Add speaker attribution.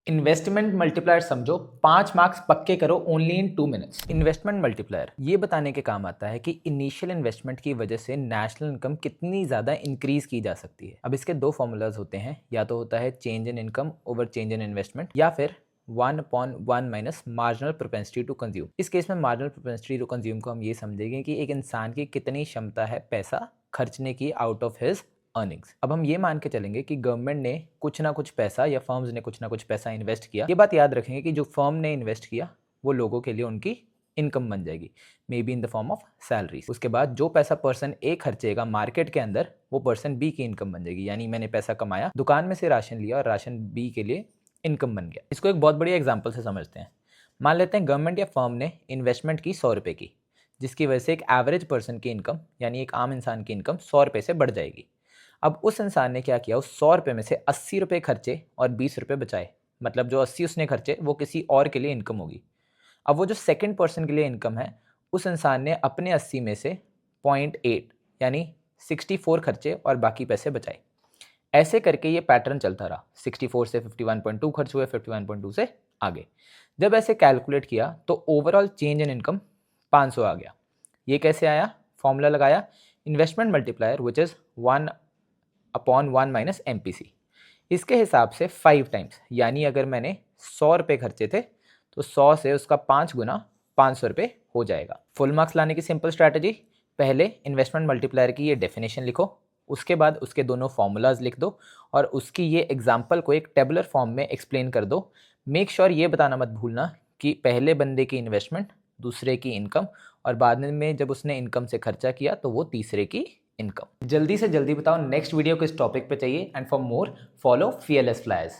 Speaker 1: Investment multiplier समझो, 5 marks पक्के करो only in 2 minutes. Investment multiplier ये बताने के काम आता है कि इनिशियल इन्वेस्टमेंट की वजह से नेशनल इनकम कितनी ज़्यादा इंक्रीज की जा सकती है। अब इसके दो फॉर्मूलाज होते हैं, या तो होता है change in income over change in investment, या फिर 1/1 minus marginal propensity to consume. इस केस में मार्जिनल प्रोपेंसिटी टू कंज्यूम को हम ये समझेंगे कि एक इंसान की कितनी क्षमता है पैसा खर्चने की आउट ऑफ हिज अर्निंग्स। अब हम ये मान के चलेंगे कि गवर्नमेंट ने कुछ ना कुछ पैसा या फर्म्स ने कुछ ना कुछ पैसा इन्वेस्ट किया। ये बात याद रखेंगे कि जो फर्म ने इन्वेस्ट किया वो लोगों के लिए उनकी इनकम बन जाएगी, may be in the form of salary. उसके बाद जो पैसा पर्सन ए खर्चेगा मार्केट के अंदर, वो पर्सन बी की इनकम बन जाएगी। यानी मैंने पैसा कमाया, दुकान में से राशन लिया और राशन बी के लिए इनकम बन गया। इसको एक बहुत बड़ी एग्जाम्पल से समझते हैं। मान लेते हैं गवर्नमेंट या फर्म ने इन्वेस्टमेंट की 100 रुपये की, जिसकी वजह से एक एवरेज पर्सन की इनकम यानी एक आम इंसान की इनकम 100 रुपये से बढ़ जाएगी। अब उस इंसान ने क्या किया, उस 100 रुपये में से 80 रुपये खर्चे और 20 रुपये बचाए। मतलब जो 80 उसने खर्चे वो किसी और के लिए इनकम होगी। अब वो जो सेकंड पर्सन के लिए इनकम है, उस इंसान ने अपने 80 में से 0.8 यानी 64 खर्चे और बाकी पैसे बचाए। ऐसे करके ये पैटर्न चलता रहा। 64 से 51.2 खर्च हुए, 51.2 से आगे। जब ऐसे कैलकुलेट किया तो ओवरऑल चेंज इन इनकम 500 आ गया। ये कैसे आया? फॉर्मूला लगाया, investment multiplier which is 1/1 minus MPC। इसके हिसाब से 5 टाइम्स, यानी अगर मैंने 100 रुपये खर्चे थे तो 100 से उसका 5 गुना 500 रुपये हो जाएगा। फुल मार्क्स लाने की सिंपल स्ट्रैटेजी, पहले इन्वेस्टमेंट मल्टीप्लायर की ये डेफिनेशन लिखो, उसके बाद उसके दोनों फॉर्मूलाज लिख दो और उसकी ये एग्जाम्पल को एक टेबुलर फॉर्म में एक्सप्लेन कर दो। मेक श्योर ये बताना मत भूलना कि पहले बंदे की इन्वेस्टमेंट, दूसरे की इनकम, और बाद में जब उसने इनकम से खर्चा किया तो वो तीसरे की इनकम। जल्दी से जल्दी बताओ नेक्स्ट वीडियो किस टॉपिक पे चाहिए, and for more follow fearless flyers.